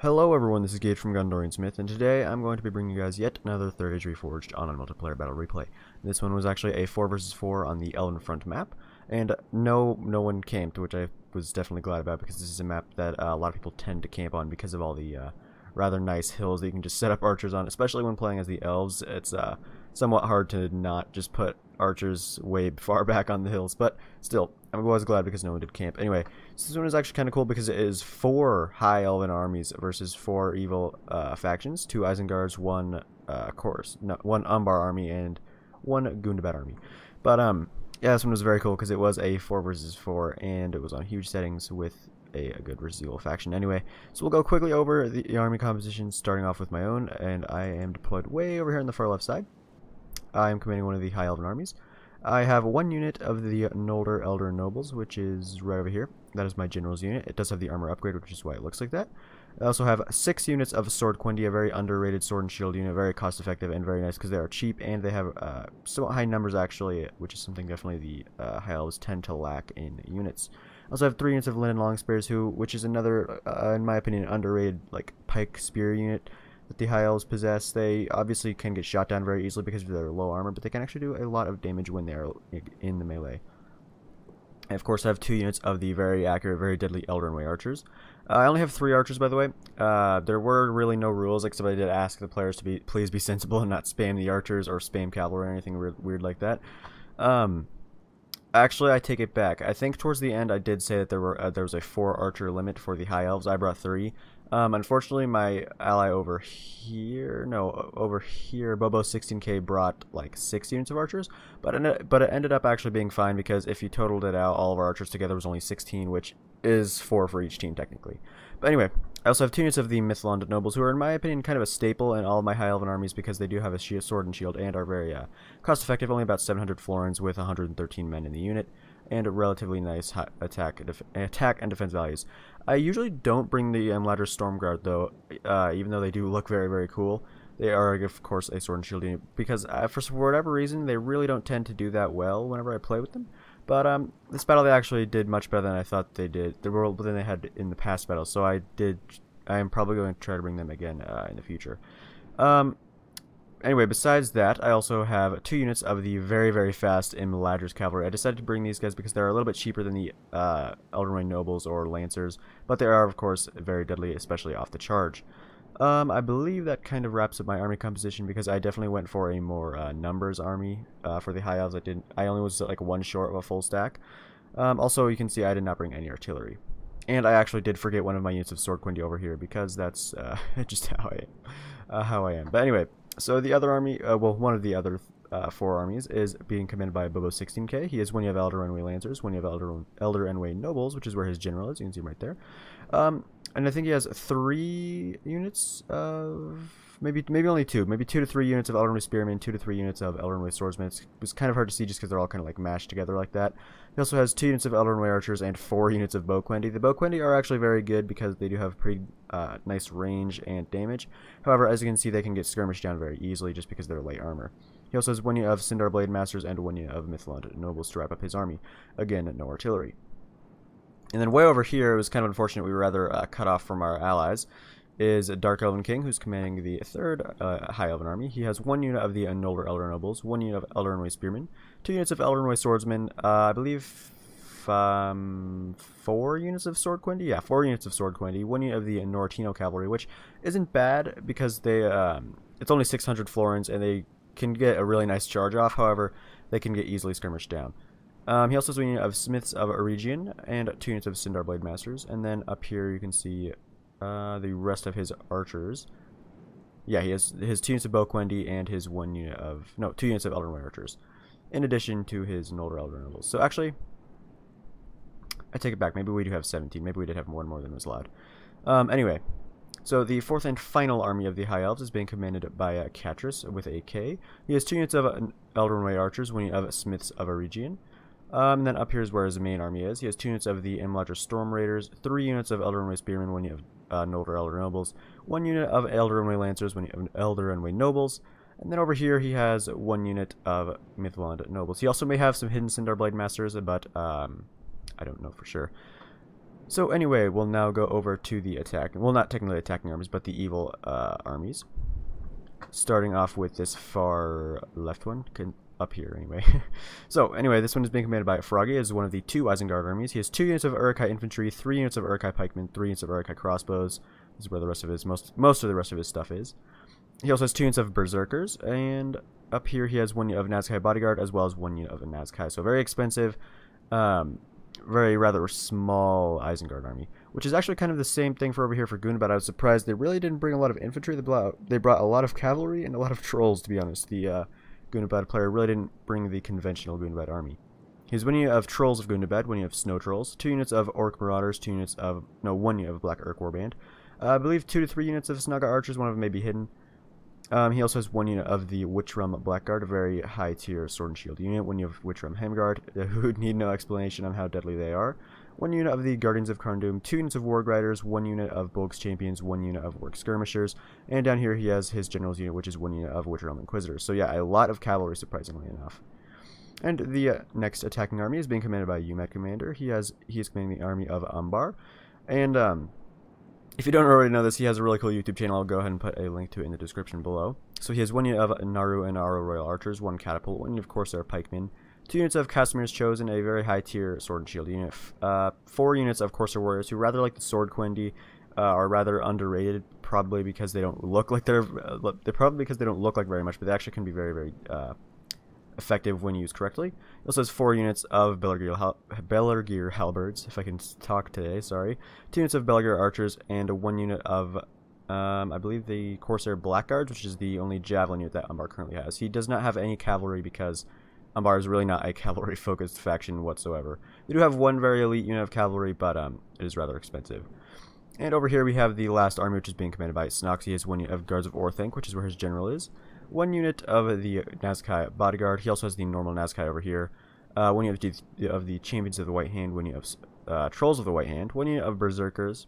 Hello everyone, this is Gage from Gundorian Smith, and today I'm going to be bringing you guys yet another 3rd Age Reforged online multiplayer battle replay. This one was actually a 4 versus 4 on the Elven Front map, and no one camped, which I was definitely glad about because this is a map that a lot of people tend to camp on because of all the rather nice hills that you can just set up archers on, especially when playing as the elves. It's somewhat hard to not just put archers way far back on the hills, but still, I was glad because no one did camp. Anyway, so this one is actually kind of cool because it is 4 high elven armies versus 4 evil factions, 2 Isenguards, 1 one Umbar army, and 1 Gundabad army. But yeah, this one was very cool because it was a 4 versus 4, and it was on huge settings with a good versus evil faction. Anyway, so we'll go quickly over the army composition, starting off with my own, and I am deployed way over here on the far left side. I am commanding one of the high elven armies. I have 1 unit of the Nolder Elder Nobles, which is right over here. That is my general's unit. It does have the armor upgrade, which is why it looks like that. I also have 6 units of Sword Quindy, a very underrated sword and shield unit, very cost effective and very nice because they are cheap, and they have somewhat high numbers actually, which is something definitely the high elves tend to lack in units. I also have 3 units of Linen Longspears, which is another, in my opinion, underrated like pike spear unit that the high elves possess. They obviously can get shot down very easily because of their low armor, but they can actually do a lot of damage when they are in the melee. And of course, I have 2 units of the very accurate, very deadly Elven archers. I only have 3 archers, by the way. There were really no rules, except I did ask the players to please be sensible and not spam the archers or spam cavalry or anything weird like that. Actually, I take it back. I think towards the end I did say that there was a 4 archer limit for the high elves. I brought 3. Unfortunately, my ally over here, Bobo 16k brought like 6 units of archers, but it ended up actually being fine because if you totaled it out, all of our archers together was only 16, which is 4 for each team technically. But anyway, I also have 2 units of the Mithlond Nobles, who are in my opinion kind of a staple in all of my high elven armies because they do have a sword and shield and are very cost effective, only about 700 florins with 113 men in the unit, and a relatively nice attack and defense values. I usually don't bring the Imladris Stormguard though, even though they do look very, very cool. They are, of course, a sword and shield unit because for whatever reason they really don't tend to do that well whenever I play with them. But this battle they actually did much better than I thought they did. Than they had in the past battles. So I am probably going to try to bring them again in the future. Anyway, besides that, I also have 2 units of the very, very fast Imladris cavalry. I decided to bring these guys because they're a little bit cheaper than the Elven Nobles or Lancers, but they are, of course, very deadly, especially off the charge. I believe that kind of wraps up my army composition because I definitely went for a more numbers army for the high elves. I only was like 1 short of a full stack. Also, you can see I did not bring any artillery. And I actually did forget one of my units of Sword Quindy over here because that's just how I am. But anyway, so the other army, one of the other 4 armies is being commanded by Bobo 16k. He has 1 unit of Elder Enway Lancers, 1 unit of Elder Enway Nobles, which is where his general is. You can see him right there. And I think he has 3 units of maybe only 2, maybe 2 to 3 units of Elden Ring Spearmen, 2 to 3 units of Elden Ring Swordsmen. It was kind of hard to see just because they're all kind of like mashed together like that. He also has 2 units of Elden Ring Archers and 4 units of Bow Quindy. The Bow Quindy are actually very good because they do have pretty nice range and damage. However, as you can see, they can get skirmished down very easily just because they're light armor. He also has 1 unit of Sindar Blade Masters and 1 unit of Mithlond Nobles to wrap up his army. Again, no artillery. And then way over here, it was kind of unfortunate we were rather cut off from our allies, is Dark Elven King, who's commanding the 3rd High Elven Army. He has 1 unit of the Nolder Elder Nobles, 1 unit of Elder Enway Spearmen, 2 units of Elder Enway Swordsmen, I believe 4 units of Sword Quindy? Yeah, 4 units of Sword Quindy, 1 unit of the Nortino Cavalry, which isn't bad because they it's only 600 florins and they can get a really nice charge off. However, they can get easily skirmished down. He also has 1 unit of Smiths of Eregion and 2 units of Sindar Blade Masters. And then up here you can see the rest of his archers. Yeah, he has his 2 units of Bow Quindy and his 2 units of Elden Ring Archers, in addition to his Nolder Elder Nobles. So actually, I take it back. Maybe we do have 17. Maybe we did have one more than was allowed. Anyway, so the 4th and final army of the High Elves is being commanded by Catris with a K. He has 2 units of Elden Ring Archers, 1 unit of Smiths of Eregion. And then up here is where his main army is. He has 2 units of the Imladris Storm Raiders, 3 units of Elder Enway Spearmen, 1 unit of Nolder Elder Nobles, 1 unit of Elder Enway Lancers, 1 unit of Elder Enway Nobles, and then over here he has 1 unit of Mithlond Nobles. He also may have some hidden Sindar Blade Masters, but I don't know for sure. So anyway, we'll now go over to the attack. Well, not technically attacking armies, but the evil armies. Starting off with this far left one, up here anyway. So anyway, this one is being commanded by Froggy as one of the 2 Isengard armies. He has 2 units of Uruk-hai infantry, 3 units of Uruk-hai pikemen, 3 units of Uruk-hai crossbows. This is where the rest of his most of the rest of his stuff is. He also has 2 units of berserkers, and up here he has 1 unit of Nazkai bodyguard as well as 1 unit of a Nazkai. So very expensive, very rather small Isengard army, which is actually kind of the same thing for over here for Gundabad. I was surprised they really didn't bring a lot of infantry. They brought a lot of cavalry and a lot of trolls, to be honest. The Gundabad player really didn't bring the conventional Gundabad army. He has 1 unit of Trolls of Gundabad, 1 unit of Snow Trolls, 2 units of Orc Marauders, 1 unit of Black Urk Warband. I believe 2 to 3 units of Snaga Archers, one of them may be hidden. He also has 1 unit of the Witchrum Blackguard, a very high tier sword and shield unit, 1 unit of Witchrum Heimguard, who need no explanation on how deadly they are, 1 unit of the Guardians of Carndum, 2 units of Warg Riders, 1 unit of Bolg's Champions, 1 unit of Orc Skirmishers, and down here he has his General's unit, which is 1 unit of Witchrum Inquisitors. So yeah, a lot of cavalry, surprisingly enough. And the next attacking army is being commanded by a UMAT commander. He is commanding the army of Umbar, and if you don't already know this, he has a really cool YouTube channel. I'll go ahead and put a link to it in the description below. So he has 1 unit of Naru and Aro Royal Archers, 1 Catapult, 1 unit of Corsair Pikemen, 2 units of Casimir's Chosen, a very high tier sword and shield unit, 4 units of Corsair Warriors who rather like the Sword Quendi, are rather underrated, probably because they don't look like very much, but they actually can be very, very effective when used correctly. He also has 4 units of Belargir Halberds, if I can talk today, sorry. 2 units of Belargir Archers, and 1 unit of, I believe, the Corsair Blackguards, which is the only Javelin unit that Umbar currently has. He does not have any cavalry because Umbar is really not a cavalry-focused faction whatsoever. They do have 1 very elite unit of cavalry, but it is rather expensive. And over here we have the last army, which is being commanded by Snox. He has 1 unit of Guards of Orthanc, which is where his general is. 1 unit of the Nazkai bodyguard. He also has the normal Nazkai over here. 1 unit of the Champions of the White Hand. 1 unit of Trolls of the White Hand. 1 unit of Berserkers.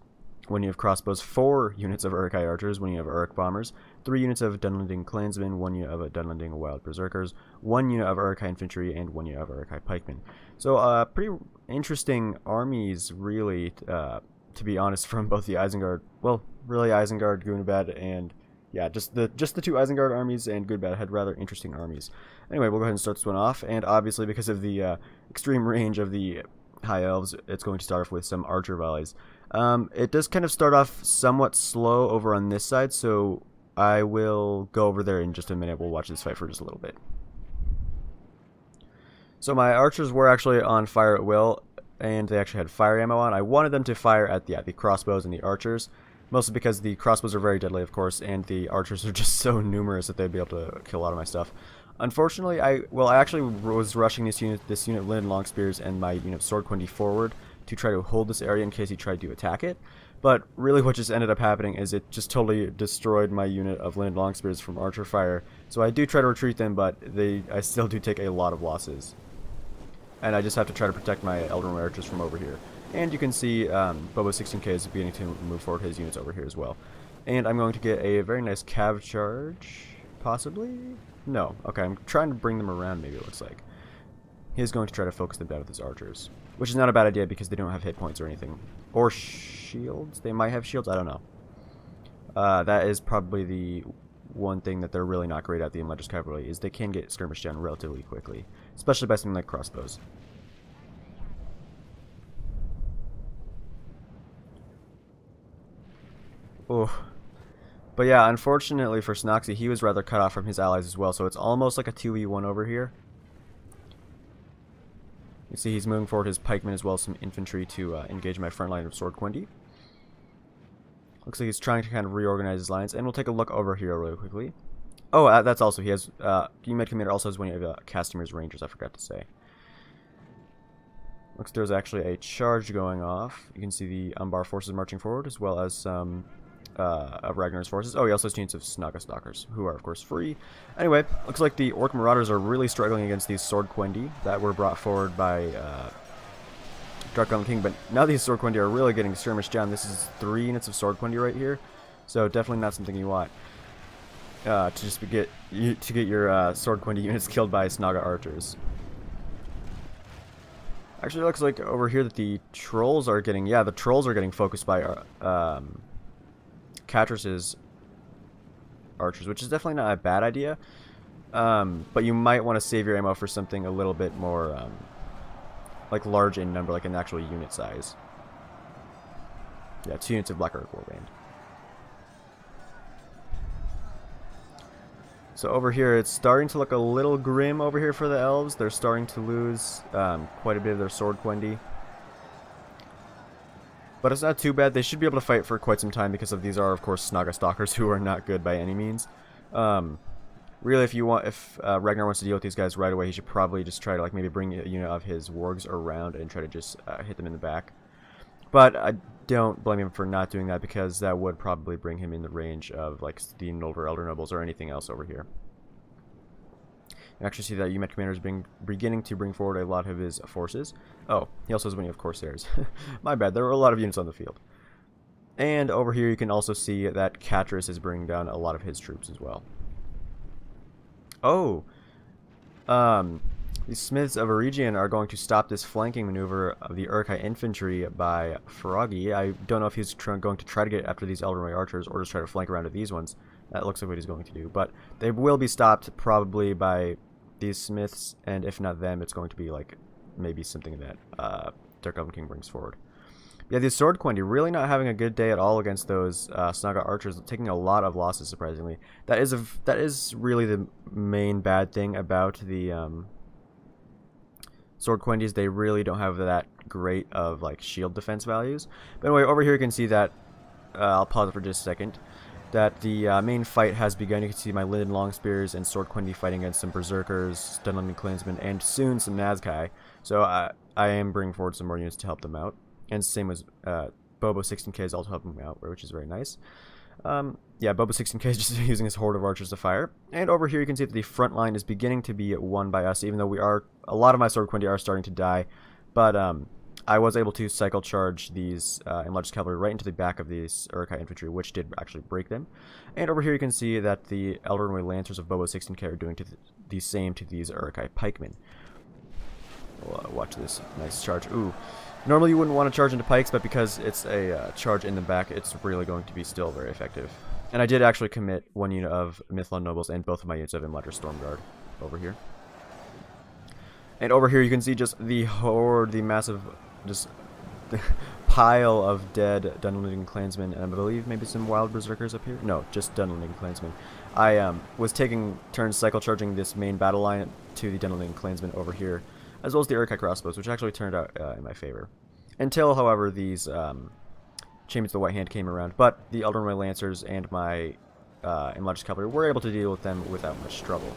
1 unit of Crossbows. 4 units of Uruk-hai Archers. 1 unit of Uruk Bombers. 3 units of Dunlending Clansmen. 1 unit of Dunlending Wild Berserkers. 1 unit of Uruk-hai Infantry, and 1 unit of Uruk-hai Pikemen. So pretty interesting armies, really, to be honest, from both the Isengard, well, really Isengard, Gundabad, and yeah, just the 2 Isengard armies and Gundabad had rather interesting armies. Anyway, we'll go ahead and start this one off, and obviously because of the extreme range of the High Elves, it's going to start off with some archer volleys. It does kind of start off somewhat slow over on this side, so I will go over there in just a minute. We'll watch this fight for just a little bit. So my archers were actually on fire at will, and they actually had fire ammo on. I wanted them to fire at the crossbows and the archers, mostly because the crossbows are very deadly, of course, and the archers are just so numerous that they'd be able to kill a lot of my stuff. Unfortunately, I actually was rushing this unit of Linden Long Spears and my unit of Sword Quendi forward to try to hold this area in case he tried to attack it. But really what just ended up happening is it just totally destroyed my unit of Linden Long Spears from archer fire. So I do try to retreat them, but I still do take a lot of losses. And I just have to try to protect my Elven Archers from over here. And you can see Bobo 16K is beginning to move forward his units over here as well. And I'm going to get a very nice cav charge, possibly? No. Okay, I'm trying to bring them around, maybe it looks like. He's going to try to focus them down with his archers, which is not a bad idea because they don't have hit points or anything. Or shields? They might have shields, I don't know. That is probably the one thing that they're really not great at, the Imladris cavalry, is they can get skirmished down relatively quickly, especially by something like crossbows. Oh. But yeah, unfortunately for Snoxy, he was rather cut off from his allies as well, so it's almost like a 2v1 over here. You see he's moving forward his pikemen as well as some infantry to engage my front line of Sword Quendi. Looks like he's trying to kind of reorganize his lines, and we'll take a look over here really quickly. Oh, that's also, he has, UMAT Commander also has 1 of Castimir's Rangers, I forgot to say. Looks like there's actually a charge going off. You can see the Umbar forces marching forward, as well as some of Ragnar's forces. Oh, he also has units of Snaga Stalkers, who are, of course, free. Anyway, looks like the Orc Marauders are really struggling against these Sword Quendi that were brought forward by Dark King, but now these Sword Quendi are really getting skirmished down. This is 3 units of Sword Quendi right here, so definitely not something you want. To just get your Sword Quendi units killed by Snaga Archers. Actually, it looks like over here that the trolls are getting... Yeah, the trolls are getting focused by Catrus's archers, which is definitely not a bad idea. But you might want to save your ammo for something a little bit more, like, large in number, like an actual unit size. Yeah, 2 units of Black Uruk Warband. So over here, it's starting to look a little grim over here for the elves. They're starting to lose quite a bit of their sword Quendi. But it's not too bad. They should be able to fight for quite some time because of these are, of course, Snaga Stalkers who are not good by any means. Really, if Ragnar wants to deal with these guys right away, he should probably just try to, like, maybe bring a unit of his wargs around and try to just hit them in the back. But I don't blame him for not doing that because that would probably bring him in the range of, like, the Noldor Elder Nobles or anything else over here. You actually see that Umat Commander is beginning to bring forward a lot of his forces. Oh, he also has many of Corsairs. My bad, there were a lot of units on the field. And over here you can also see that Catrus is bringing down a lot of his troops as well. Oh, the Smiths of Eregion are going to stop this flanking maneuver of the Uruk-hai infantry by Froggy. I don't know if he's going to try to get after these Elven archers or just try to flank around to these ones. That looks like what he's going to do. But they will be stopped probably by these Smiths, and if not them, it's going to be like maybe something that Dark Elven King brings forward. Yeah, these Sword Quendi really not having a good day at all against those Snaga archers, taking a lot of losses surprisingly. That is really the main bad thing about the Sword Quendis. They really don't have that great of like shield defense values. But anyway, over here you can see that I'll pause for just a second. That the main fight has begun. You can see my Linden Longspears and Sword Quendi fighting against some Berserkers, Dunlending Clansmen, and soon some Nazkai. So I am bringing forward some more units to help them out. And same as Bobo 16k is also helping me out, which is very nice. Yeah, Bobo 16k is just using his horde of archers to fire. And over here you can see that the front line is beginning to be won by us, even though a lot of my Sword Quendi are starting to die. But I was able to cycle charge these Imladris cavalry right into the back of these Uruk-hai infantry, which did actually break them. And over here you can see that the Elderway Lancers of Bobo 16k are doing the same to these Uruk-hai pikemen. We'll, watch this nice charge. Ooh. Normally you wouldn't want to charge into pikes, but because it's a charge in the back, it's really going to be still very effective. And I did actually commit 1 unit of Mithlond Nobles and both of my units of Imladris Stormguard over here. And over here you can see just the horde, the massive just pile of dead Dunlending Clansmen, and I believe maybe some wild Berserkers up here. No, just Dunlending Clansmen. I was taking turns cycle charging this main battle line to the Dunlending Clansmen over here, as well as the Uruk-hai crossbows, which actually turned out in my favor. Until, however, these Champions of the White Hand came around, but the Elderway Lancers and my Imladris Cavalry were able to deal with them without much trouble.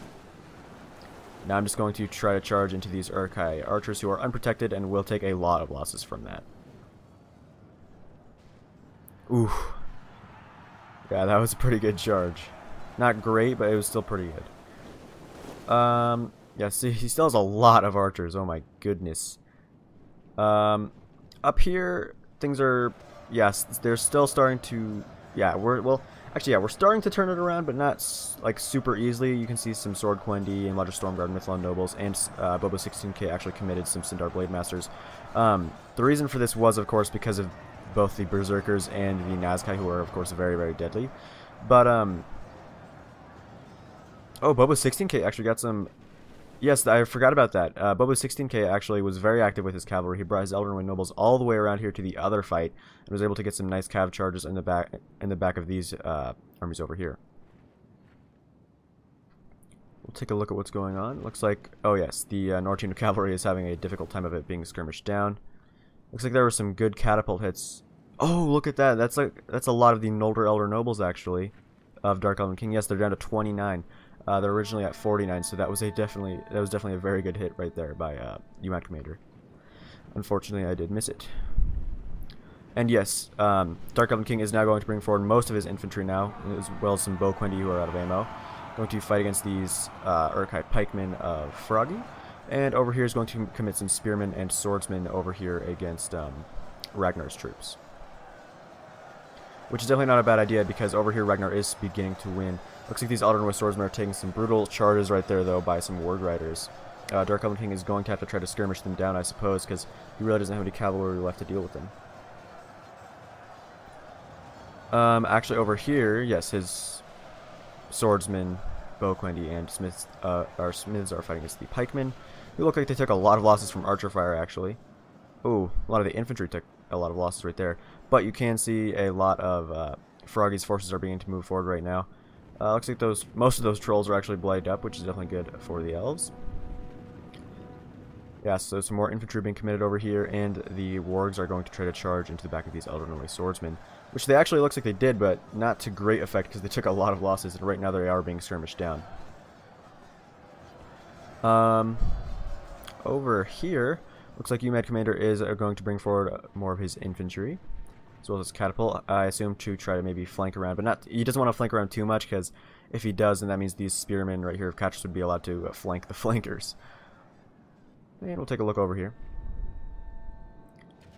Now I'm just going to try to charge into these Uruk-hai archers who are unprotected and will take a lot of losses from that. Ooh. Yeah, that was a pretty good charge. Not great, but it was still pretty good. Yeah, see, he still has a lot of archers. Oh my goodness. Up here, things are... Yes, they're still starting to... Yeah, we're starting to turn it around, but not like super easily. You can see some Sword Quendi and Imladris Stormguard, Mithlond Nobles, and Bobo 16k actually committed some Sindar Blade Masters. The reason for this was, of course, because of both the Berserkers and the Nazkai, who are, of course, very, very deadly. But, oh, Bobo 16k actually got some... Yes, I forgot about that. Bobo 16k actually was very active with his cavalry. He brought his Elven Nobles all the way around here to the other fight, and was able to get some nice cav charges in the back of these armies over here. We'll take a look at what's going on. Looks like, oh yes, the Nortino cavalry is having a difficult time of it being skirmished down. Looks like there were some good catapult hits. Oh, look at that! That's a lot of the Noldor Elder Nobles actually of Dark Elven King. Yes, they're down to 29. They're originally at 49, so that was definitely a very good hit right there by Umat Commander. Unfortunately, I did miss it. And yes, Dark Elven King is now going to bring forward most of his infantry now, as well as some Bow Quendi who are out of ammo. Going to fight against these Uruk-hai pikemen of Froggy. And over here is going to commit some spearmen and swordsmen over here against Ragnar's troops. Which is definitely not a bad idea, because over here Ragnar is beginning to win. Looks like these Elderway swordsmen are taking some brutal charges right there, though, by some Ward Riders. Dark Elven King is going to have to try to skirmish them down, I suppose, because he really doesn't have any cavalry left to deal with them. Actually, over here, yes, his swordsmen, Bowquendy, and smiths are fighting against the pikemen, who look like they took a lot of losses from archer fire, actually. Ooh, a lot of the infantry took a lot of losses right there. But you can see a lot of Froggy's forces are beginning to move forward right now. Looks like most of those trolls are actually blooded up, which is definitely good for the elves. Yeah, so some more infantry being committed over here, and the wargs are going to try to charge into the back of these elderly swordsmen, which they actually looks like they did, but not to great effect because they took a lot of losses, and right now they are being skirmished down. Over here, looks like UMAD Commander is going to bring forward more of his infantry, as well as his catapult, I assume, to try to maybe flank around, but not. He doesn't want to flank around too much, because if he does, then that means these spearmen right here of Catchers would be allowed to flank the flankers. And we'll take a look over here.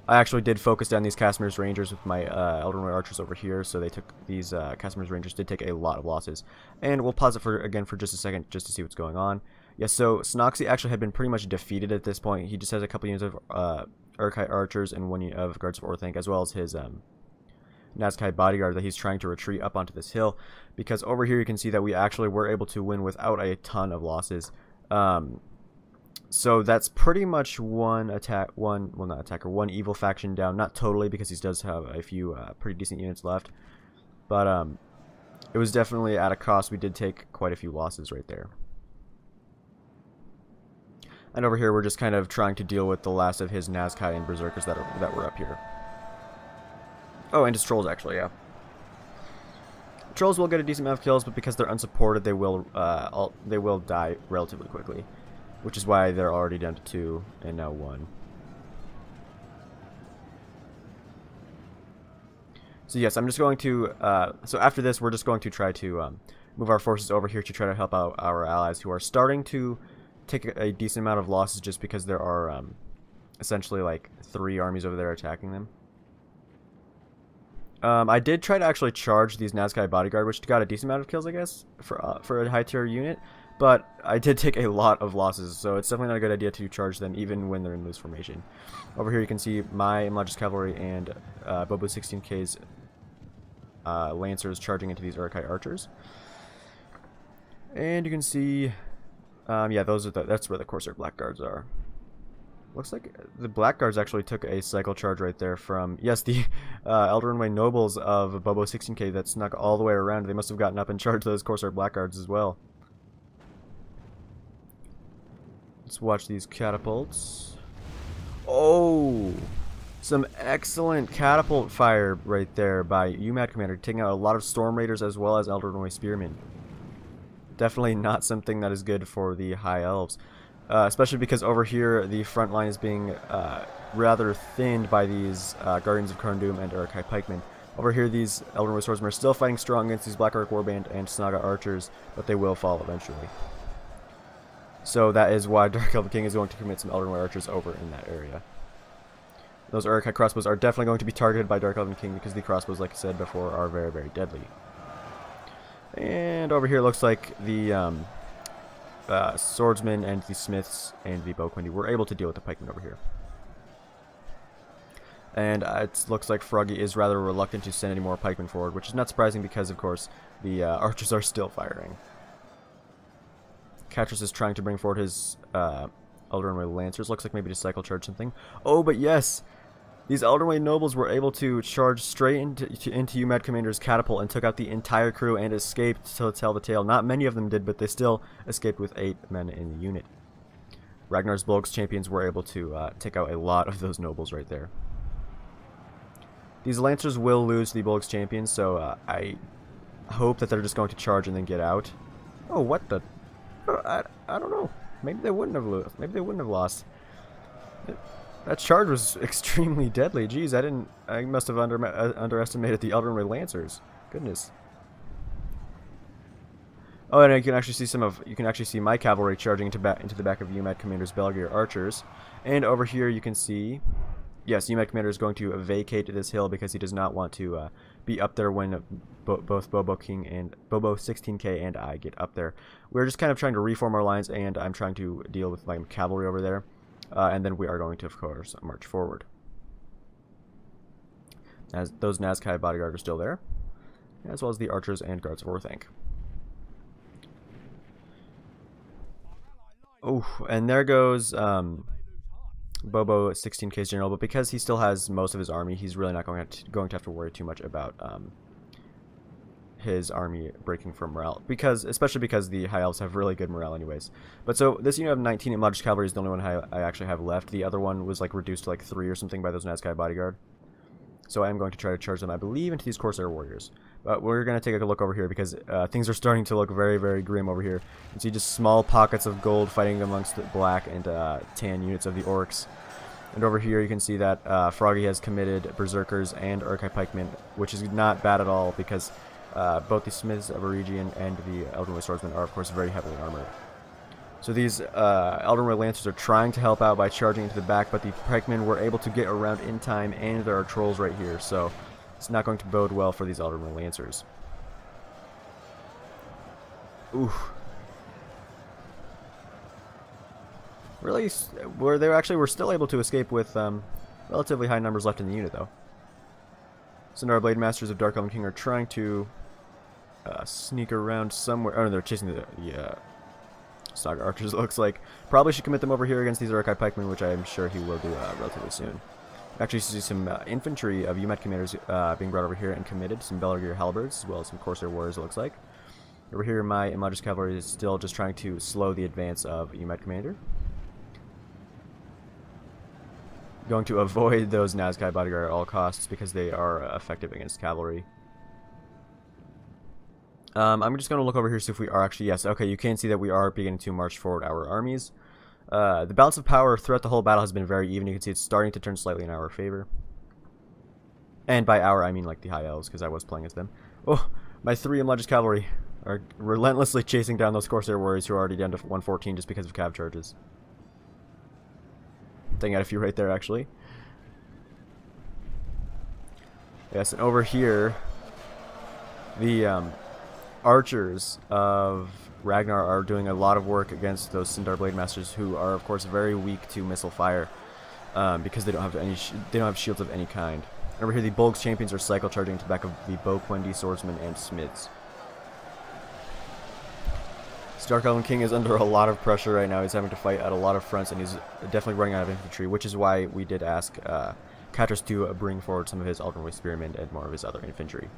I actually did focus down these Casimir's Rangers with my Elderly Archers over here, so they took these Casimir's Rangers did take a lot of losses. And we'll pause it again for just a second just to see what's going on. Yes, so Snoxy actually had been pretty much defeated at this point. He just has a couple units of Uruk-hai Archers and one unit of Guards of Orthanc, as well as his Nazkai bodyguard that he's trying to retreat up onto this hill. Because over here you can see that we actually were able to win without a ton of losses. So that's pretty much one evil faction down. Not totally, because he does have a few pretty decent units left. But it was definitely at a cost. We did take quite a few losses right there. And over here we're just kind of trying to deal with the last of his Nazkai and Berserkers that were up here. Oh, and his Trolls actually, yeah. Trolls will get a decent amount of kills, but because they're unsupported, they will die relatively quickly. Which is why they're already down to 2 and now 1. So yes, I'm just going to, so after this we're just going to try to move our forces over here to try to help out our allies who are starting to take a decent amount of losses just because there are essentially like 3 armies over there attacking them. I did try to actually charge these Nazkai bodyguard, which got a decent amount of kills, I guess, for a high tier unit. But I did take a lot of losses, so it's definitely not a good idea to charge them even when they're in loose formation. Over here you can see my Imladris Cavalry and Bobo 16K's Lancers charging into these Uruk-hai Archers. And you can see, yeah, that's where the Corsair Blackguards are. Looks like the Blackguards actually took a cycle charge right there from, yes, the Elderway Nobles of Bobo 16K that snuck all the way around. They must have gotten up and charged those Corsair Blackguards as well. Let's watch these catapults. Oh! Some excellent catapult fire right there by UMAD Commander, taking out a lot of Storm Raiders as well as Elderway Spearmen. Definitely not something that is good for the High Elves. Especially because over here the front line is being rather thinned by these Guardians of Karndum and Uruk-hai Pikemen. Over here these Elderway Swordsmen are still fighting strong against these Black Orc Warband and Snaga Archers, but they will fall eventually. So that is why Dark Elven King is going to commit some Elderway Archers over in that area. Those Uruk-hai crossbows are definitely going to be targeted by Dark Elven King because the crossbows, like I said before, are very, very deadly. And over here looks like the swordsmen and the smiths and the Bowquendy were able to deal with the pikemen over here. And it looks like Froggy is rather reluctant to send any more pikemen forward, which is not surprising because, of course, the archers are still firing. Catchers is trying to bring forward his Elderway Lancers. Looks like maybe to cycle charge something. Oh, but yes! These Elderway Nobles were able to charge straight into UMAD Commander's catapult and took out the entire crew and escaped to tell the tale. Not many of them did, but they still escaped with 8 men in the unit. Ragnar's Bolg's champions were able to take out a lot of those nobles right there. These Lancers will lose the Bolg's champions, so I hope that they're just going to charge and then get out. Oh, what the... I don't know. Maybe they wouldn't have lost. Maybe they wouldn't have lost. That charge was extremely deadly. Jeez, I must have underestimated the Elderway Lancers. Goodness. Oh, and you can actually see my cavalry charging into the back of UMAD Commander's Belgier Archers. And over here you can see yes, UMAT Commander is going to vacate this hill because he does not want to be up there when both Bobo King and Bobo 16K and I get up there. We're just kind of trying to reform our lines, and I'm trying to deal with my cavalry over there, and then we are going to, of course, march forward. As those Nazkai bodyguard are still there, as well as the archers and guards of Orthanc. Oh, and there goes Bobo 16K's general, but because he still has most of his army, he's really not going to have to worry too much about his army breaking for morale, especially because the High Elves have really good morale anyways. But so this unit of 19 Imladris cavalry is the only one I actually have left. The other one was like reduced to like 3 or something by those Nazkai bodyguard. So I am going to try to charge them, I believe, into these Corsair warriors. But we're going to take a look over here because things are starting to look very, very grim over here. You can see just small pockets of gold fighting amongst the black and tan units of the Orcs. And over here you can see that Froggy has committed Berserkers and Uruk-hai pikemen, which is not bad at all because both the Smiths of Eregion and the Elvenway swordsmen are, of course, very heavily armored. So these Elvenway Lancers are trying to help out by charging into the back, but the pikemen were able to get around in time, and there are trolls right here, so it's not going to bode well for these Elvenway Lancers. Ooh. Really, they were still able to escape with relatively high numbers left in the unit, though. Sindar Blade Masters of Dark Elven King are trying to sneak around somewhere. Oh no, they're chasing the Saga Archers, it looks like. Probably should commit them over here against these Uruk-hai pikemen, which I'm sure he will do relatively soon. Actually, see some infantry of UMAT commanders being brought over here and committed. Some Belgier halberds, as well as some Corsair warriors, it looks like. Over here, my Imladris cavalry is still just trying to slow the advance of UMAT commander. Going to avoid those Nazkai bodyguard at all costs because they are effective against cavalry. I'm just going to look over here, see if we are actually, yes, okay, you can see that we are beginning to march forward our armies. The balance of power throughout the whole battle has been very even. You can see it's starting to turn slightly in our favor. And by our, I mean like the High Elves, because I was playing as them. Oh, my 3 Imladris cavalry are relentlessly chasing down those Corsair warriors who are already down to 114 just because of cav charges. Taking out a few right there, actually. Yes, and over here, the archers of Ragnar are doing a lot of work against those Sindar Blade Masters, who are, of course, very weak to missile fire because they don't have shields of any kind. And over here, the Bolg's champions are cycle charging to the back of the Boquendi swordsmen and smiths. Dark Elven King is under a lot of pressure right now. He's having to fight at a lot of fronts, and he's definitely running out of infantry, which is why we did ask Katris to bring forward some of his Elvenway spearmen and more of his other infantry.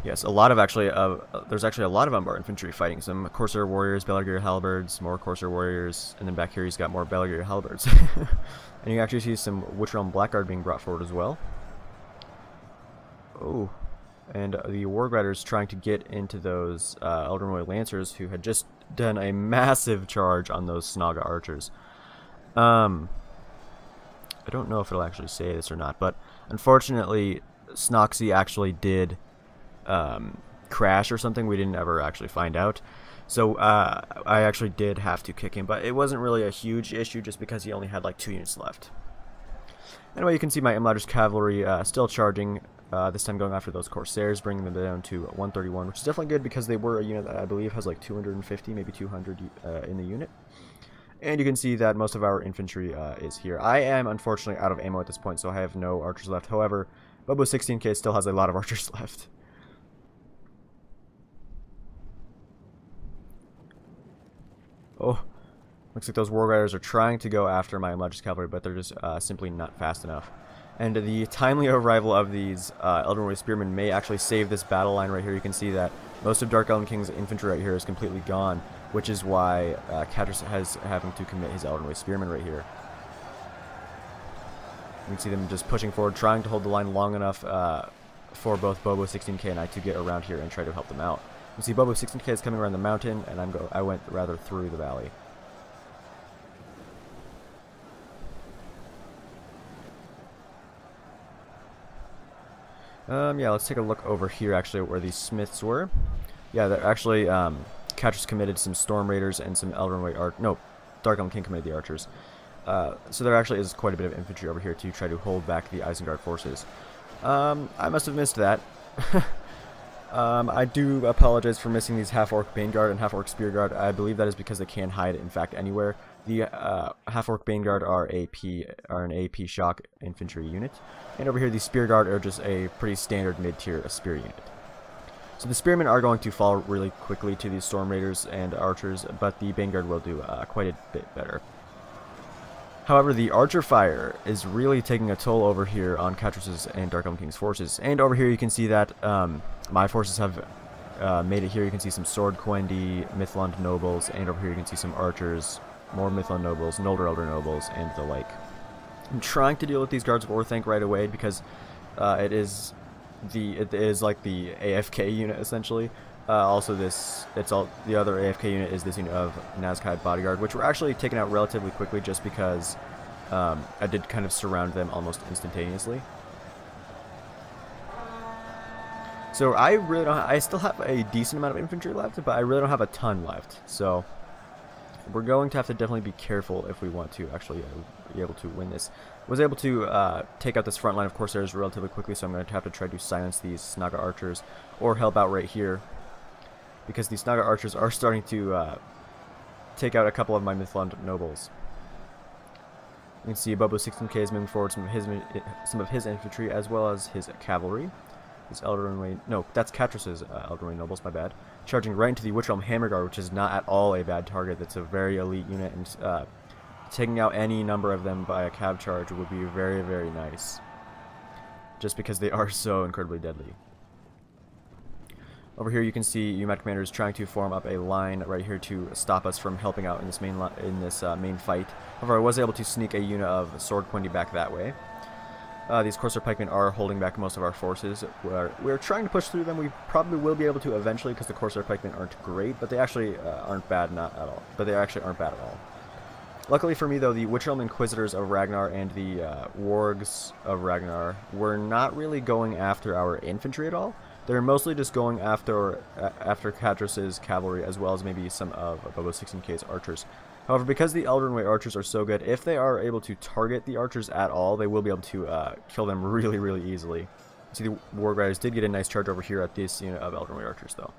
Yes, a lot of there's actually a lot of Umbar infantry fighting. Some Corsair warriors, Belgier halberds, more Corsair warriors, and then back here he's got more Belgier halberds. And you actually see some Witch Realm Blackguard being brought forward as well. Oh. And the Warg Riders trying to get into those Elvenway Lancers who had just done a massive charge on those Snaga Archers. I don't know if it'll actually say this or not, but unfortunately Snoxy actually did crash or something. We didn't ever actually find out. So I actually did have to kick him, but it wasn't really a huge issue just because he only had like 2 units left. Anyway, you can see my Imladris cavalry still charging. This time going after those Corsairs, bringing them down to 131, which is definitely good because they were a unit that I believe has like 250, maybe 200 in the unit. And you can see that most of our infantry is here. I am unfortunately out of ammo at this point, so I have no archers left. However, Bobo 16K still has a lot of archers left. Oh, looks like those War Riders are trying to go after my Imladris cavalry, but they're just simply not fast enough. And the timely arrival of these Elvenway Spearmen may actually save this battle line right here. You can see that most of Dark Elven King's infantry right here is completely gone, which is why Katris has having to commit his Elvenway Spearmen right here. You can see them just pushing forward, trying to hold the line long enough for both Bobo 16K and I to get around here and try to help them out. You see Bobo 16K is coming around the mountain, and I went rather through the valley. Yeah, let's take a look over here, actually, where these smiths were. Yeah, they're actually, Katris committed some Storm Raiders and some Elvenway Dark Elven King committed the archers. So there actually is quite a bit of infantry over here to try to hold back the Isengard forces. I must have missed that. I do apologize for missing these half-orc Baneguard and half-orc Spearguard. I believe that is because they can hide, in fact, anywhere. The half-orc Baneguard are an AP shock infantry unit, and over here the Spearguard are just a pretty standard mid-tier spear unit. So the Spearmen are going to fall really quickly to these Storm Raiders and Archers, but the Baneguard will do quite a bit better. However, the Archer Fire is really taking a toll over here on Catrus's and Dark Elven King's forces. And over here you can see that my forces have made it here. You can see some Sword Quendi, Mithlond Nobles, and over here you can see some Archers, more Mithlond Nobles, Noldor Elder Nobles, and the like. I'm trying to deal with these Guards of Orthanc right away because it is like the AFK unit essentially. Also, the other AFK unit is this unit of Nazkai Bodyguard, which were actually taken out relatively quickly just because I did kind of surround them almost instantaneously. So I really don't. I still have a decent amount of infantry left, but I really don't have a ton left. So we're going to have to definitely be careful if we want to actually be able to win this. Was able to take out this front line of Corsairs relatively quickly, so I'm going to have to try to silence these Snaga Archers or help out right here, because these Snaga Archers are starting to take out a couple of my Mithlond Nobles. You can see Bobo 16K is moving forward some of his infantry as well as his cavalry. His Elden, no, that's Catrus's Elden Nobles, my bad. Charging right into the Witch Realm Hammerguard, which is not at all a bad target. That's a very elite unit, and taking out any number of them by a cab charge would be very, very nice. Just because they are so incredibly deadly. Over here you can see UMAT Commander is trying to form up a line right here to stop us from helping out in this main fight. However, I was able to sneak a unit of Sword Quendi back that way. These Corsair Pikemen are holding back most of our forces. We're trying to push through them. We probably will be able to eventually, because the Corsair Pikemen aren't great, but they actually aren't bad, not at all. But they actually aren't bad at all. Luckily for me, though, the Witch Realm Inquisitors of Ragnar and the Wargs of Ragnar were not really going after our infantry at all. They're mostly just going after Catrus's cavalry, as well as maybe some of Bobo 16K's archers. However, because the Eldenway archers are so good, if they are able to target the archers at all, they will be able to kill them really, really easily. See, the Warg Riders did get a nice charge over here at this unit of Eldenway archers, though.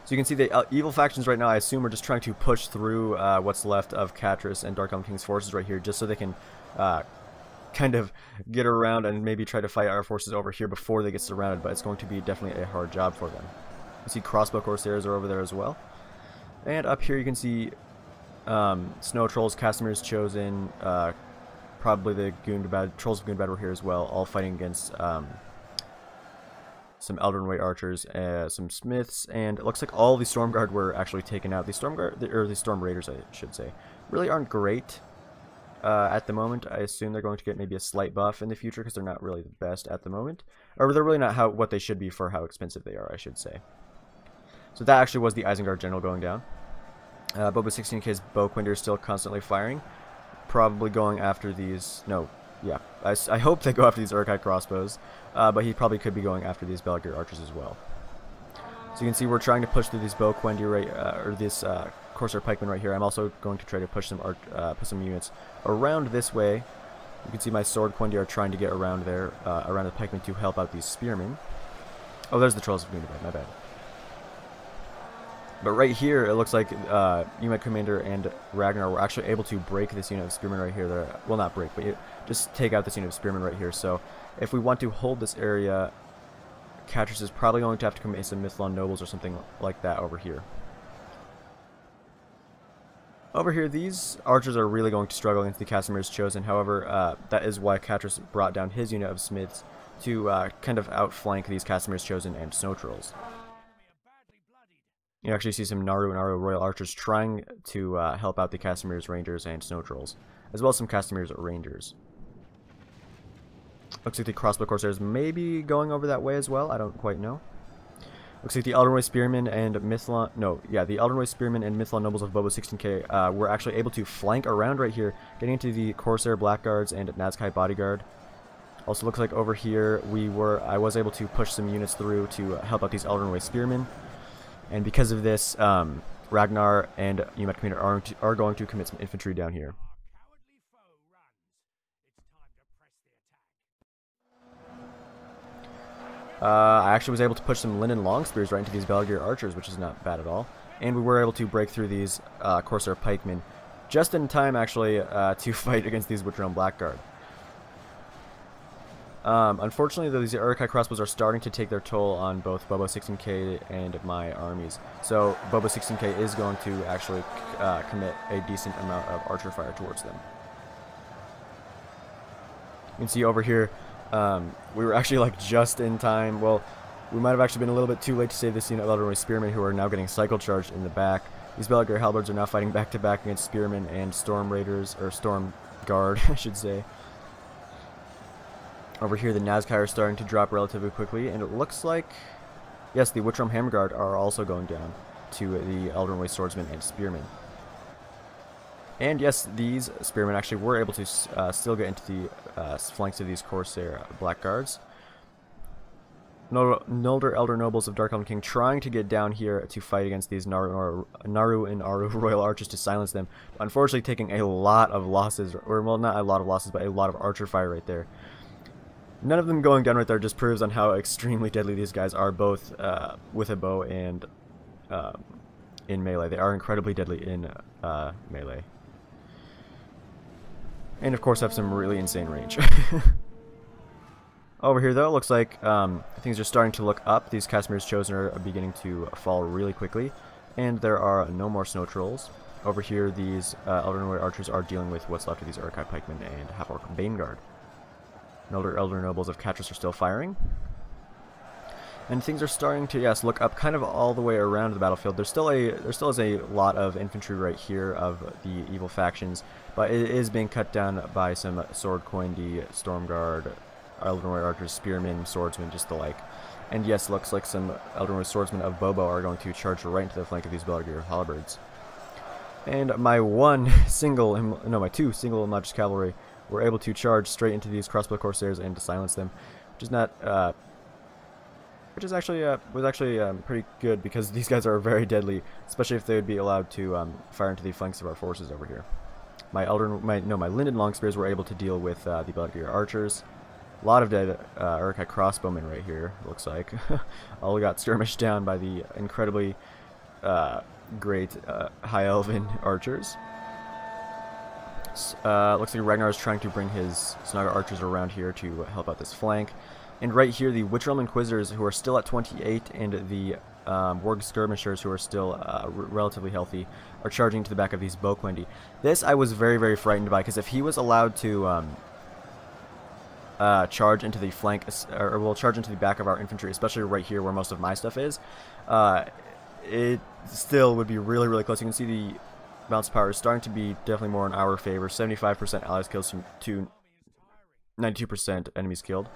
So you can see the evil factions right now, I assume, are just trying to push through what's left of Catrus and Dark Elven King's forces right here, just so they can kind of get around and maybe try to fight our forces over here before they get surrounded, but it's going to be definitely a hard job for them. You see Crossbow Corsairs are over there as well. And up here you can see Snow Trolls, Casimir's Chosen, probably the Trolls of Gundabad were here as well, all fighting against some Eldenway archers, some Smiths, and it looks like all the Stormguard were actually taken out. The Storm Raiders, I should say, really aren't great at the moment. I assume they're going to get maybe a slight buff in the future because they're not really the best at the moment, or they're really not what they should be for how expensive they are, I should say. So that actually was the Isengard General going down. Boba 16K's Bowquinder is still constantly firing, probably going after these. No, yeah, I hope they go after these Uruk-hai crossbows, but he probably could be going after these Belgier archers as well. So you can see we're trying to push through these Bowquinder or this Corsair pikemen right here. I'm also going to try to push some units around this way. You can see my Sword Quendi are trying to get around there, around the pikemen to help out these spearmen. Oh, there's the Trolls of Gundabad, my bad. But right here, it looks like UMAT Commander and Ragnar were actually able to break this unit of spearmen right here. Well, not break, but just take out this unit of spearmen right here. So if we want to hold this area, Catrus is probably going to have to commit some Mithlond Nobles or something like that over here. Over here, these archers are really going to struggle against the Casimir's Chosen. However, that is why Catrus brought down his unit of Smiths to kind of outflank these Casimir's Chosen and Snow Trolls. You actually see some Naru and Aru Royal Archers trying to help out the Casimir's Rangers and Snow Trolls, as well as some Casimir's Rangers. Looks like the Crossbow Corsairs may be going over that way as well. I don't quite know. Looks like the Eldenway Spearmen and Mithlond... No, yeah, the Eldenway Spearmen and Mithlond Nobles of Bobo 16K were actually able to flank around right here, getting into the Corsair Blackguards and Nazkai Bodyguard. Also looks like over here I was able to push some units through to help out these Eldenway Spearmen. And because of this, Ragnar and UMAT Commander are going to commit some infantry down here. I actually was able to push some Linden long spears right into these Belgier archers, which is not bad at all. And we were able to break through these Corsair pikemen just in time, actually, to fight against these Witch Realm Blackguard. Unfortunately, though, these Uruk-hai crossbows are starting to take their toll on both Bobo 16k and my armies. So Bobo 16k is going to actually commit a decent amount of archer fire towards them. You can see over here, we were actually like just in time. Well, we might have actually been a little bit too late to save this unit of Elven Spearmen, who are now getting cycle charged in the back. These Belgier Halberds are now fighting back to back against Spearmen and Storm Raiders, or Storm Guard, I should say. Over here, the Nazkai are starting to drop relatively quickly, and it looks like, yes, the Witch Realm Hammer Guard are also going down to the Elven Way Swordsmen and Spearmen. And yes, these Spearmen actually were able to still get into the flanks of these Corsair Blackguards. Nolder Elder Nobles of Dark Elven King trying to get down here to fight against these Naru and Aru Royal Archers to silence them. Unfortunately, taking a lot of losses, or well, not a lot of losses, but a lot of archer fire right there. None of them going down right there just proves on how extremely deadly these guys are, both with a bow and in melee. They are incredibly deadly in melee. And of course have some really insane range. Over here though, it looks like things are starting to look up. These Casimir's Chosen are beginning to fall really quickly, and there are no more snow trolls. Over here, these Elder Warrior Archers are dealing with what's left of these Uruk-hai Pikemen and Half-Orc Baneguard. Elder Nobles of Catris are still firing. And things are starting to, yes, look up kind of all the way around the battlefield. There still is a lot of infantry right here of the evil factions, but it is being cut down by some Sword Coindy, Storm Guard, Elden Warrior Archers, Spearmen, Swordsmen, just the like. And yes, looks like some Elden Warrior Swordsmen of Bobo are going to charge right into the flank of these Belgier Halberds. And my two single Imladris Cavalry were able to charge straight into these crossbow Corsairs and to silence them, which is not, was actually pretty good, because these guys are very deadly, especially if they would be allowed to fire into the flanks of our forces over here. My Linden long spears were able to deal with the Belgier archers. A lot of dead Uruk-hai crossbowmen right here, looks like. All got skirmished down by the incredibly great High Elven archers. Looks like Ragnar is trying to bring his Snaga archers around here to help out this flank. And right here, the Witch Realm Inquisitors, who are still at 28, and the Warg Skirmishers, who are still relatively healthy, are charging to the back of these Boquendi. This I was very, very frightened by, because if he was allowed to charge into the flank, or will charge into the back of our infantry, especially right here where most of my stuff is, it still would be really, really close. You can see the bounce power is starting to be definitely more in our favor. 75% allies kills to 92% enemies killed.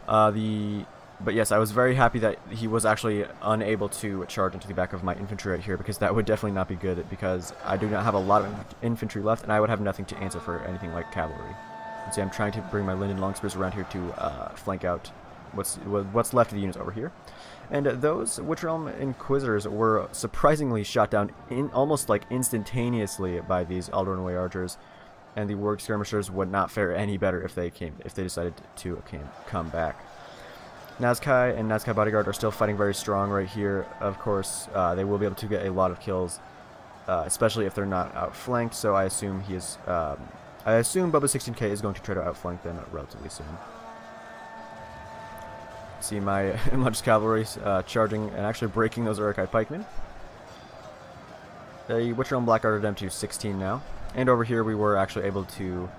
But yes, I was very happy that he was actually unable to charge into the back of my infantry right here, because that would definitely not be good, because I do not have a lot of infantry left, and I would have nothing to answer for anything like cavalry. See, I'm trying to bring my Linden long spears around here to flank out what's left of the units over here. And those Witch Realm Inquisitors were surprisingly shot down almost like instantaneously by these Elden Way archers, and the Warg Skirmishers would not fare any better if they decided to come back. Nazkai and Nazkai Bodyguard are still fighting very strong right here. Of course, they will be able to get a lot of kills, especially if they're not outflanked. So I assume Bobo 16k is going to try to outflank them relatively soon. See my Imladris Cavalry charging and actually breaking those Uruk-hai Pikemen. The Witch Realm Blackguard are down to 16 now. And over here we were actually able to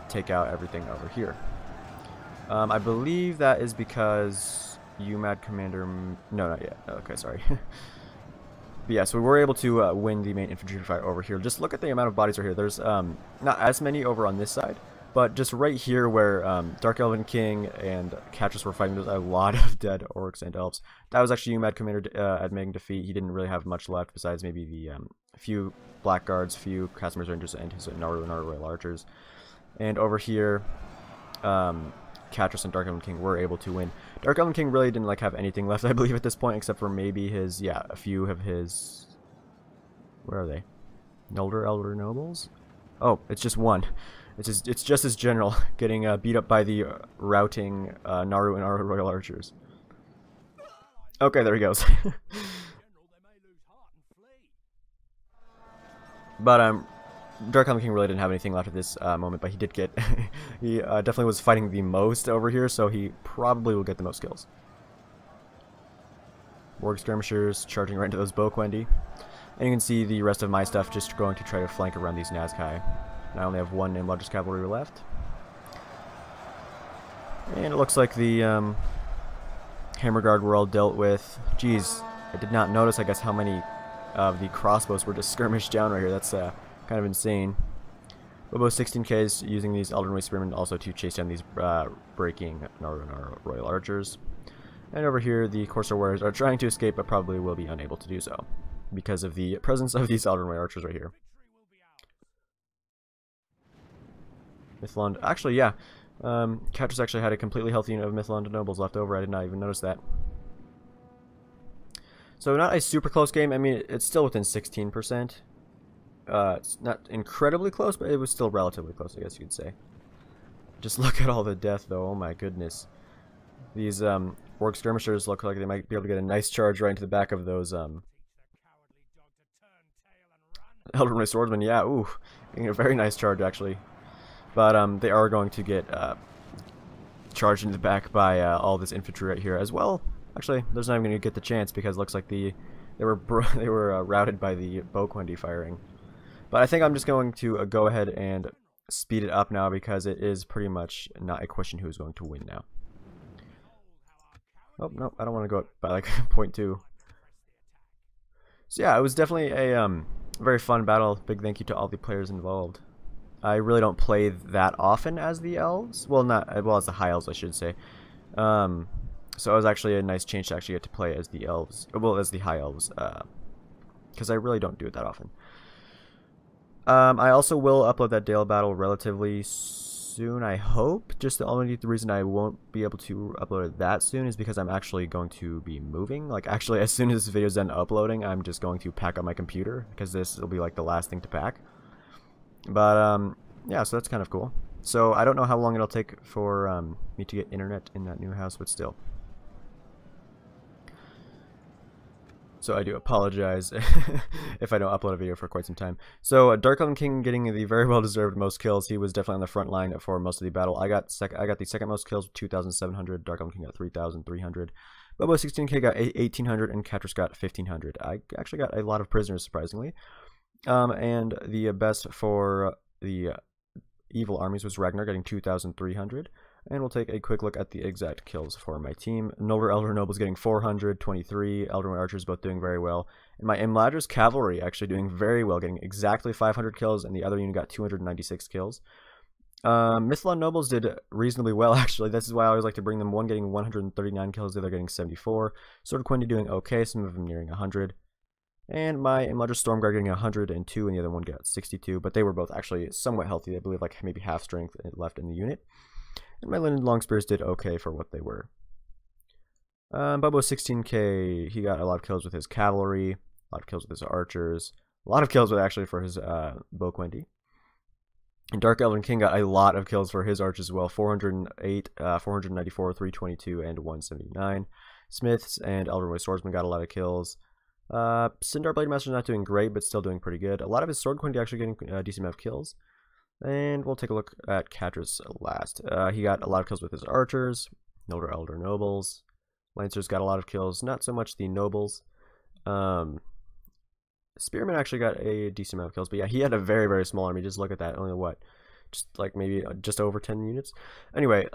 take out everything over here. I believe that is because UMAD Commander... No, not yet. Okay, sorry. But yeah, so we were able to win the main infantry fight over here. Just look at the amount of bodies right here. There's not as many over on this side, but just right here where Dark Elven King and Catris were fighting, there's a lot of dead Orcs and Elves. That was actually UMAD Commander admitting defeat. He didn't really have much left besides maybe the few Blackguards, few Casimir's Rangers, and his Naru Royal Archers. And over here, Catris and Dark Elven King were able to win. Dark Elven King really didn't have anything left, I believe, at this point, except for maybe his, a few of his... Where are they? Elder Nobles? Oh, it's just one. It's just his general getting beat up by the routing Naru and our Royal Archers. Okay, there he goes. But Dark Elven King really didn't have anything left at this moment, but he did get he definitely was fighting the most over here, so he probably will get the most kills. Orc skirmishers charging right into those Bokwendi. And you can see the rest of my stuff just going to try to flank around these Nazkai. I only have one Imladris cavalry left. And it looks like the Hammer Guard were all dealt with. Jeez, I did not notice, I guess, how many of the crossbows were just skirmished down right here. That's kind of insane. But both 16Ks using these Elden Way Spearmen also to chase down these breaking Naru and our Royal Archers. And over here, the Corsair Warriors are trying to escape, but probably will be unable to do so because of the presence of these Elden Way Archers right here. Mithlond, actually, yeah. Catris actually had a completely healthy unit of Mithlond nobles left over. I did not even notice that. So not a super close game. I mean, it's still within 16%. It's not incredibly close, but it was still relatively close, I guess you could say. Just look at all the death, though. Oh my goodness. These Orc skirmishers look like they might be able to get a nice charge right into the back of those Elden Ring swordsmen. Yeah, ooh, getting a very nice charge actually. But they are going to get charged into the back by all this infantry right here as well. Actually, there's not even going to get the chance because it looks like they were routed by the Bokwendi firing. But I think I'm just going to go ahead and speed it up now because it is pretty much not a question who is going to win now. Oh, no, I don't want to go up by like 0.2. So yeah, it was definitely a very fun battle. Big thank you to all the players involved. I really don't play that often as the elves. Well, as the high elves, I should say. So it was actually a nice change to actually get to play as the elves. Well, as the high elves. Because I really don't do it that often. I also will upload that Dale battle relatively soon, I hope. Just the only reason I won't be able to upload it that soon is because I'm actually going to be moving. Like, actually, as soon as this video is done uploading, I'm just going to pack up my computer, because this will be like the last thing to pack. But, yeah, so that's kind of cool. So, I don't know how long it'll take for me to get internet in that new house, but still. So I do apologize if I don't upload a video for quite some time. So Dark Elven King getting the very well deserved most kills. He was definitely on the front line for most of the battle. I got the second most kills with 2,700. Dark Elven King got 3,300. Bobo 16K got 1,800 and Catris got 1,500. I actually got a lot of prisoners surprisingly. And the best for the evil armies was Ragnar getting 2,300. And we'll take a quick look at the exact kills for my team. Nolder Elder Nobles getting 423, Elder Archers both doing very well. And my Imladris Cavalry actually doing very well, getting exactly 500 kills, and the other unit got 296 kills. Mithlond Nobles did reasonably well, actually. This is why I always like to bring them. One getting 139 kills, the other getting 74. Sword of Quindi doing okay, some of them nearing 100. And my Imladris Stormguard getting 102, and the other one got 62. But they were both actually somewhat healthy. I believe like maybe half strength left in the unit. And my Linden Longspears did okay for what they were. Bobo 16K, he got a lot of kills with his cavalry, a lot of kills with his archers, a lot of kills with actually for his Bokwendi. And Dark Elven King got a lot of kills for his archers as well, 408, 494, 322, and 179. Smiths and Elven Swordsman got a lot of kills. Sindar Blade Master's not doing great, but still doing pretty good. A lot of his Sword Quindi actually getting a decent amount of kills. And we'll take a look at Catris last. He got a lot of kills with his archers, Nolder Elder Nobles. Lancers got a lot of kills, not so much the nobles. Spearman actually got a decent amount of kills, but yeah, he had a very, very small army. Just look at that, only what? Just like maybe just over 10 units. Anyway,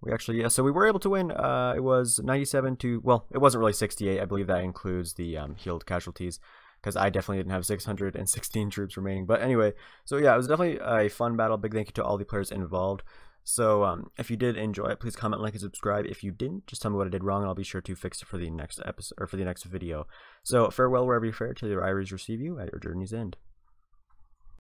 we actually, yeah, so we were able to win. It was 97 to, well, it wasn't really 68. I believe that includes the healed casualties, because I definitely didn't have 616 troops remaining. But anyway, so yeah, it was definitely a fun battle. Big thank you to all the players involved. So if you did enjoy it, please comment, like, and subscribe. If you didn't, just tell me what I did wrong, and I'll be sure to fix it for the next episode or for the next video. So farewell wherever you fare, till your eyes receive you at your journey's end.